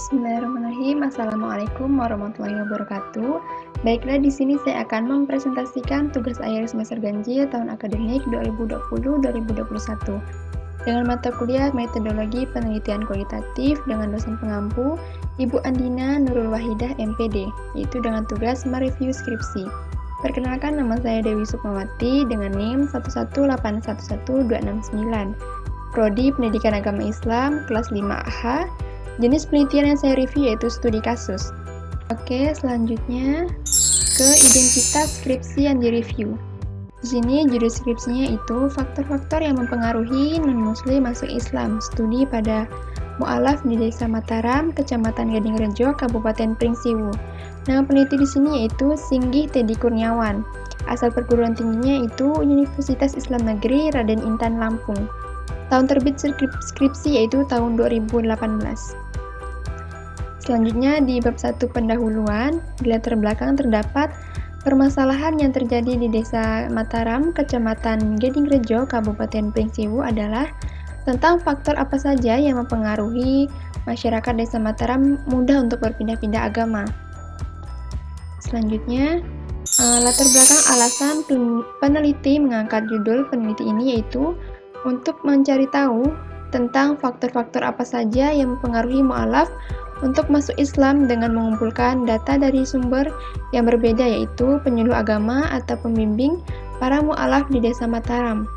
Bismillahirrahmanirrahim. Assalamualaikum warahmatullahi wabarakatuh. Baiklah, di sini saya akan mempresentasikan tugas akhir semester ganjil tahun akademik 2020-2021 dengan mata kuliah metodologi penelitian kualitatif dengan dosen pengampu Ibu Andina Nurul Wahidah MPD, yaitu dengan tugas mereview skripsi. Perkenalkan, nama saya Dewi Sukmawati dengan NIM 118111269, Prodi Pendidikan Agama Islam, kelas 5H. Jenis penelitian yang saya review yaitu studi kasus. Oke, selanjutnya ke identitas skripsi yang direview. Di sini judul skripsinya itu faktor-faktor yang mempengaruhi non-muslim masuk Islam. Studi pada mu'alaf di Desa Mataram, Kecamatan Gadingrejo, Kabupaten Pringsiwu. Nama peneliti di sini yaitu Singgih Teddy Kurniawan. Asal perguruan tingginya itu Universitas Islam Negeri Raden Intan Lampung. Tahun terbit skripsi yaitu tahun 2018. Selanjutnya di bab 1 pendahuluan, di latar belakang terdapat permasalahan yang terjadi di Desa Mataram, Kecamatan Gadingrejo, Kabupaten Pringsiwu adalah tentang faktor apa saja yang mempengaruhi masyarakat Desa Mataram mudah untuk berpindah-pindah agama. Selanjutnya, latar belakang alasan peneliti mengangkat judul peneliti ini yaitu untuk mencari tahu tentang faktor-faktor apa saja yang mempengaruhi mu'alaf untuk masuk Islam dengan mengumpulkan data dari sumber yang berbeda yaitu penyuluh agama atau pembimbing para mu'alaf di Desa Mataram.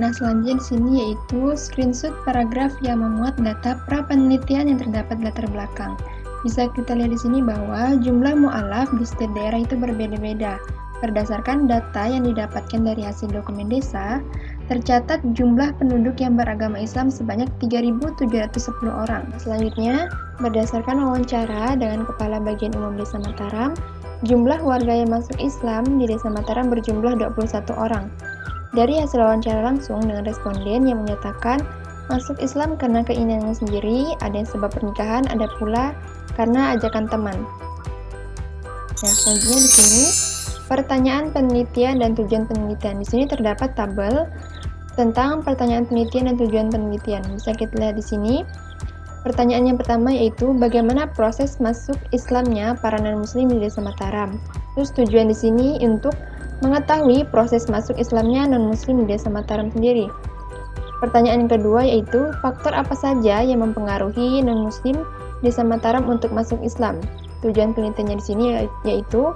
Nah, selanjutnya di sini yaitu screenshot paragraf yang memuat data pra penelitian yang terdapat di latar belakang. Bisa kita lihat di sini bahwa jumlah mu'alaf di setiap daerah itu berbeda-beda. Berdasarkan data yang didapatkan dari hasil dokumen desa, tercatat jumlah penduduk yang beragama Islam sebanyak 3.710 orang. Selanjutnya, berdasarkan wawancara dengan Kepala Bagian Umum Desa Mataram, jumlah warga yang masuk Islam di Desa Mataram berjumlah 21 orang. Dari hasil wawancara langsung dengan responden yang menyatakan masuk Islam karena keinginannya sendiri, ada yang sebab pernikahan, ada pula karena ajakan teman. Nah, selanjutnya di sini pertanyaan penelitian dan tujuan penelitian. Di sini terdapat tabel tentang pertanyaan penelitian dan tujuan penelitian. Bisa kita lihat di sini. Pertanyaan yang pertama yaitu bagaimana proses masuk Islamnya para non-muslim di Desa Mataram. Terus tujuan di sini untuk mengetahui proses masuk Islamnya non-muslim di Desa Mataram sendiri. Pertanyaan yang kedua yaitu faktor apa saja yang mempengaruhi non-muslim Desa Mataram untuk masuk Islam. Tujuan penelitiannya di sini yaitu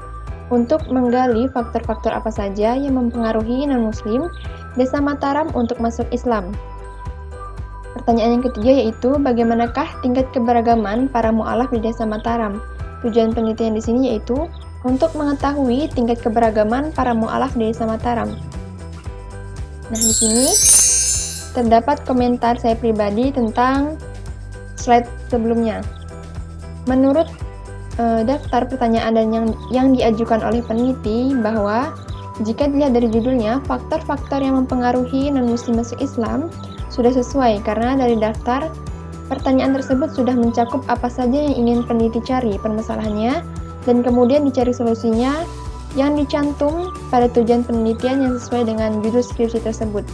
untuk menggali faktor-faktor apa saja yang mempengaruhi non-muslim Desa Mataram untuk masuk Islam. Pertanyaan yang ketiga yaitu bagaimanakah tingkat keberagaman para mu'alaf di Desa Mataram. Tujuan penelitian di sini yaitu untuk mengetahui tingkat keberagaman para mu'alaf di Desa Mataram. Nah, di sini terdapat komentar saya pribadi tentang slide sebelumnya. Menurut daftar pertanyaan dan yang diajukan oleh peneliti bahwa jika dilihat dari judulnya, faktor-faktor yang mempengaruhi non-muslim masuk Islam sudah sesuai karena dari daftar pertanyaan tersebut sudah mencakup apa saja yang ingin peneliti cari permasalahannya dan kemudian dicari solusinya yang dicantum pada tujuan penelitian yang sesuai dengan judul skripsi tersebut.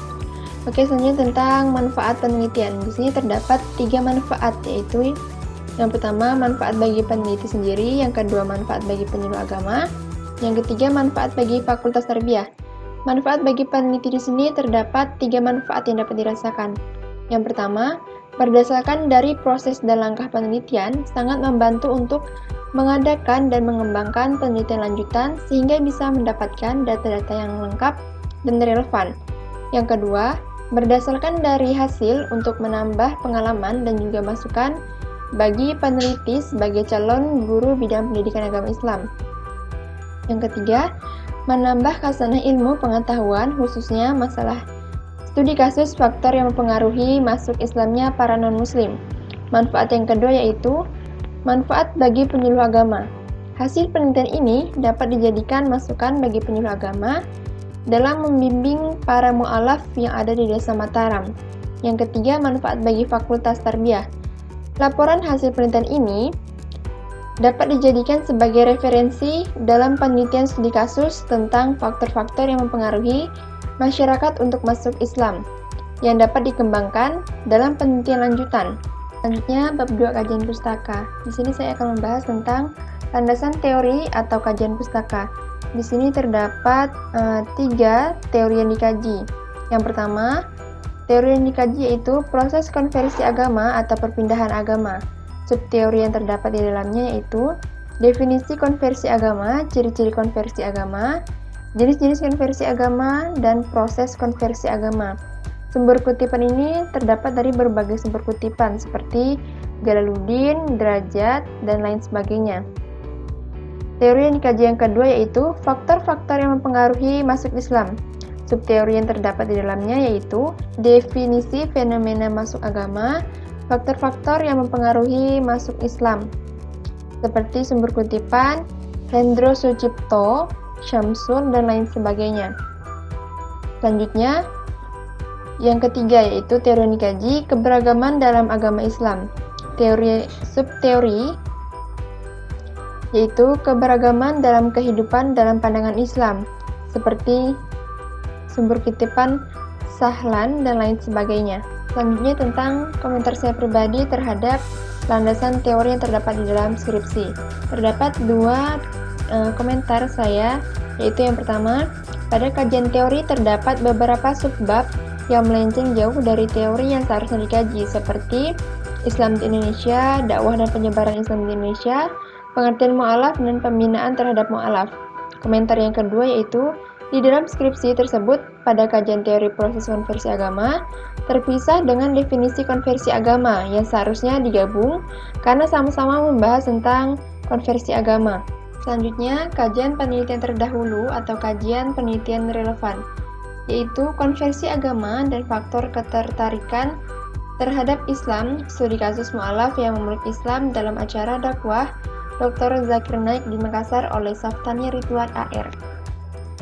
Oke, selanjutnya tentang manfaat penelitian. Di sini terdapat 3 manfaat yaitu yang pertama, manfaat bagi peneliti sendiri. Yang kedua, manfaat bagi penyuluh agama. Yang ketiga, manfaat bagi fakultas tarbiyah. Manfaat bagi peneliti di sini terdapat 3 manfaat yang dapat dirasakan. Yang pertama, berdasarkan dari proses dan langkah penelitian, sangat membantu untuk mengadakan dan mengembangkan penelitian lanjutan sehingga bisa mendapatkan data-data yang lengkap dan relevan. Yang kedua, berdasarkan dari hasil untuk menambah pengalaman dan juga masukan bagi peneliti sebagai calon guru bidang pendidikan agama Islam. Yang ketiga, menambah khasanah ilmu pengetahuan khususnya masalah studi kasus faktor yang mempengaruhi masuk Islamnya para non-muslim. Manfaat yang kedua yaitu manfaat bagi penyuluh agama. Hasil penelitian ini dapat dijadikan masukan bagi penyuluh agama dalam membimbing para mu'alaf yang ada di Desa Mataram. Yang ketiga, manfaat bagi fakultas tarbiyah. Laporan hasil penelitian ini dapat dijadikan sebagai referensi dalam penelitian studi kasus tentang faktor-faktor yang mempengaruhi masyarakat untuk masuk Islam yang dapat dikembangkan dalam penelitian lanjutan. Selanjutnya, bab 2 kajian pustaka. Di sini saya akan membahas tentang landasan teori atau kajian pustaka. Di sini terdapat 3 teori yang dikaji. Yang pertama, teori yang dikaji yaitu proses konversi agama atau perpindahan agama. Subteori yang terdapat di dalamnya yaitu definisi konversi agama, ciri-ciri konversi agama, jenis-jenis konversi agama, dan proses konversi agama. Sumber kutipan ini terdapat dari berbagai sumber kutipan seperti Jalaluddin, Derajat, dan lain sebagainya. Teori yang dikaji yang kedua yaitu faktor-faktor yang mempengaruhi masuk Islam. Subteori yang terdapat di dalamnya yaitu definisi fenomena masuk agama, faktor-faktor yang mempengaruhi masuk Islam. Seperti sumber kutipan Hendro Sucipto, Syamsul, dan lain sebagainya. Selanjutnya, yang ketiga yaitu teori yang dikaji keberagaman dalam agama Islam. Subteori yaitu keberagaman dalam kehidupan dalam pandangan Islam, seperti sumber kutipan Sahlan dan lain sebagainya. Selanjutnya tentang komentar saya pribadi terhadap landasan teori yang terdapat di dalam skripsi. Terdapat 2 komentar saya, yaitu yang pertama, pada kajian teori terdapat beberapa subbab yang melenceng jauh dari teori yang seharusnya dikaji, seperti Islam di Indonesia, dakwah dan penyebaran Islam di Indonesia, pengertian mu'alaf dan pembinaan terhadap mu'alaf. Komentar yang kedua yaitu, di dalam skripsi tersebut, pada kajian teori proses konversi agama, terpisah dengan definisi konversi agama yang seharusnya digabung karena sama-sama membahas tentang konversi agama. Selanjutnya, kajian penelitian terdahulu atau kajian penelitian relevan, yaitu konversi agama dan faktor ketertarikan terhadap Islam, studi kasus mu'alaf yang memeluk Islam dalam acara dakwah Dr. Zakir Naik di Makassar oleh Saftani Ridwan AR.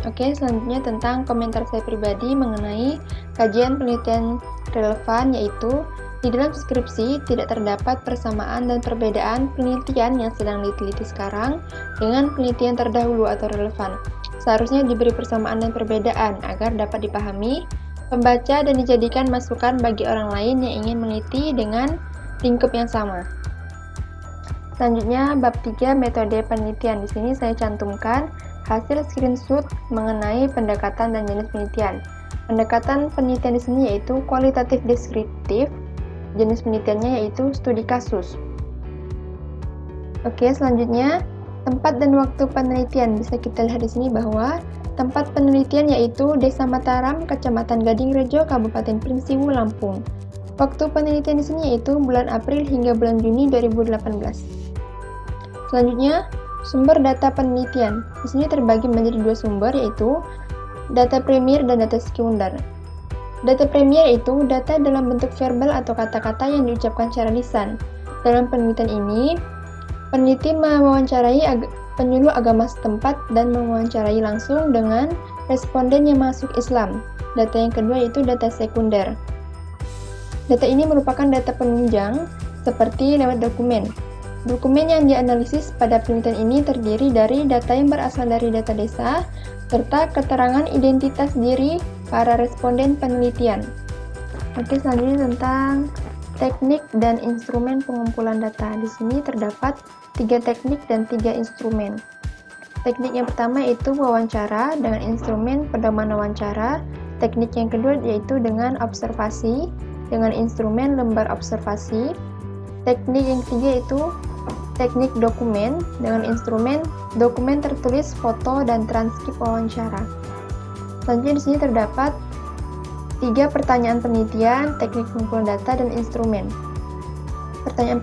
Oke, selanjutnya tentang komentar saya pribadi mengenai kajian penelitian relevan, yaitu di dalam skripsi tidak terdapat persamaan dan perbedaan penelitian yang sedang diteliti sekarang dengan penelitian terdahulu atau relevan. Seharusnya diberi persamaan dan perbedaan agar dapat dipahami pembaca dan dijadikan masukan bagi orang lain yang ingin meneliti dengan lingkup yang sama. Selanjutnya, bab 3 metode penelitian. Di sini saya cantumkan hasil screenshot mengenai pendekatan dan jenis penelitian. Pendekatan penelitian di sini yaitu kualitatif deskriptif, jenis penelitiannya yaitu studi kasus. Oke, selanjutnya tempat dan waktu penelitian. Bisa kita lihat di sini bahwa tempat penelitian yaitu Desa Mataram, Kecamatan Gadingrejo, Kabupaten Pringsiwu, Lampung. Waktu penelitian di sini yaitu bulan April hingga bulan Juni 2018. Selanjutnya, sumber data penelitian. Di sini terbagi menjadi 2 sumber yaitu data primer dan data sekunder. Data primer yaitu data dalam bentuk verbal atau kata-kata yang diucapkan secara lisan. Dalam penelitian ini, peneliti mewawancarai penyuluh agama setempat dan mewawancarai langsung dengan responden yang masuk Islam. Data yang kedua yaitu data sekunder. Data ini merupakan data penunjang seperti lewat dokumen. Dokumen yang dianalisis pada penelitian ini terdiri dari data yang berasal dari data desa, serta keterangan identitas diri para responden penelitian. Oke, selanjutnya tentang teknik dan instrumen pengumpulan data. Di sini terdapat 3 teknik dan 3 instrumen. Teknik yang pertama yaitu wawancara dengan instrumen pedoman wawancara. Teknik yang kedua yaitu dengan observasi dengan instrumen lembar observasi. Teknik yang ketiga yaitu teknik dokumen dengan instrumen dokumen tertulis, foto, dan transkrip wawancara. Selanjutnya di sini terdapat 3 pertanyaan penelitian, teknik pengumpulan data, dan instrumen. Pertanyaan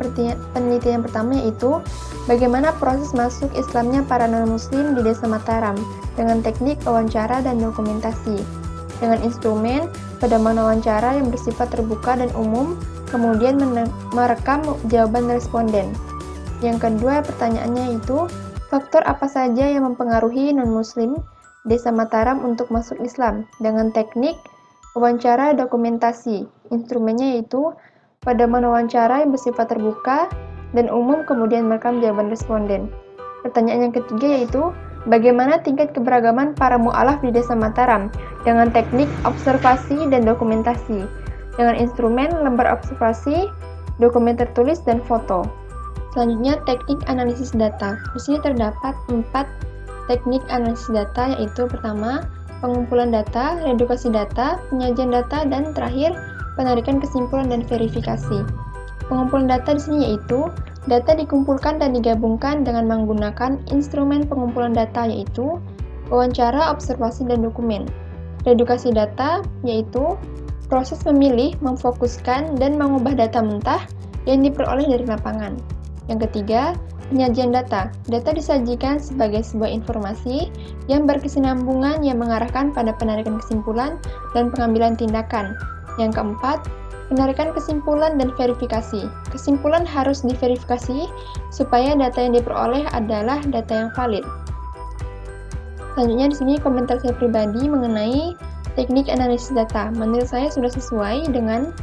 penelitian yang pertama yaitu bagaimana proses masuk Islamnya para non-muslim di Desa Mataram dengan teknik wawancara dan dokumentasi. Dengan instrumen pedoman wawancara yang bersifat terbuka dan umum, kemudian merekam jawaban responden. Yang kedua pertanyaannya itu, faktor apa saja yang mempengaruhi non-muslim Desa Mataram untuk masuk Islam dengan teknik wawancara dokumentasi. Instrumennya yaitu pedoman wawancara yang bersifat terbuka dan umum, kemudian merekam jawaban responden. Pertanyaan yang ketiga yaitu, bagaimana tingkat keberagaman para mu'alaf di Desa Mataram dengan teknik observasi dan dokumentasi. Dengan instrumen lembar observasi dokumen tertulis, dan foto. Selanjutnya, teknik analisis data. Di sini terdapat 4 teknik analisis data, yaitu pertama, pengumpulan data, redukasi data, penyajian data, dan terakhir, penarikan kesimpulan dan verifikasi. Pengumpulan data di sini yaitu data dikumpulkan dan digabungkan dengan menggunakan instrumen pengumpulan data, yaitu wawancara, observasi, dan dokumen. Redukasi data yaitu proses memilih, memfokuskan, dan mengubah data mentah yang diperoleh dari lapangan. Yang ketiga, penyajian data. Data disajikan sebagai sebuah informasi yang berkesinambungan yang mengarahkan pada penarikan kesimpulan dan pengambilan tindakan. Yang keempat, penarikan kesimpulan dan verifikasi. Kesimpulan harus diverifikasi supaya data yang diperoleh adalah data yang valid. Selanjutnya di sini komentar saya pribadi mengenai teknik analisis data. Menurut saya sudah sesuai dengan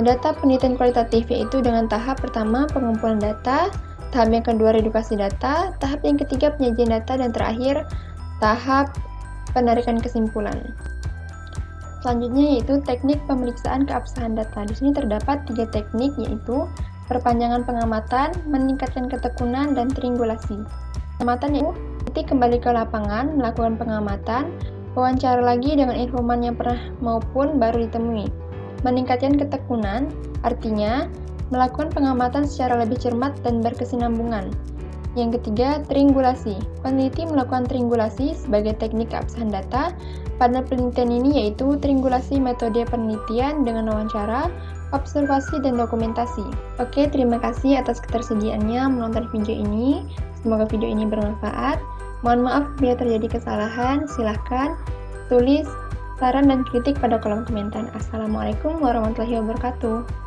data penelitian kualitatif, yaitu dengan tahap pertama pengumpulan data, tahap yang kedua redukasi data, tahap yang ketiga penyajian data, dan terakhir tahap penarikan kesimpulan. Selanjutnya yaitu teknik pemeriksaan keabsahan data. Di sini terdapat 3 teknik, yaitu perpanjangan pengamatan, meningkatkan ketekunan, dan triangulasi. Pengamatan yaitu kembali ke lapangan, melakukan pengamatan, wawancara lagi dengan informan yang pernah maupun baru ditemui. Meningkatkan ketekunan, artinya melakukan pengamatan secara lebih cermat dan berkesinambungan. Yang ketiga, triangulasi. Peneliti melakukan triangulasi sebagai teknik keabsahan data. Pada penelitian ini yaitu triangulasi metode penelitian dengan wawancara, observasi, dan dokumentasi. Oke, terima kasih atas ketersediaannya menonton video ini. Semoga video ini bermanfaat. Mohon maaf bila terjadi kesalahan. Silahkan tulis saran dan kritik pada kolom komentar. Assalamualaikum warahmatullahi wabarakatuh.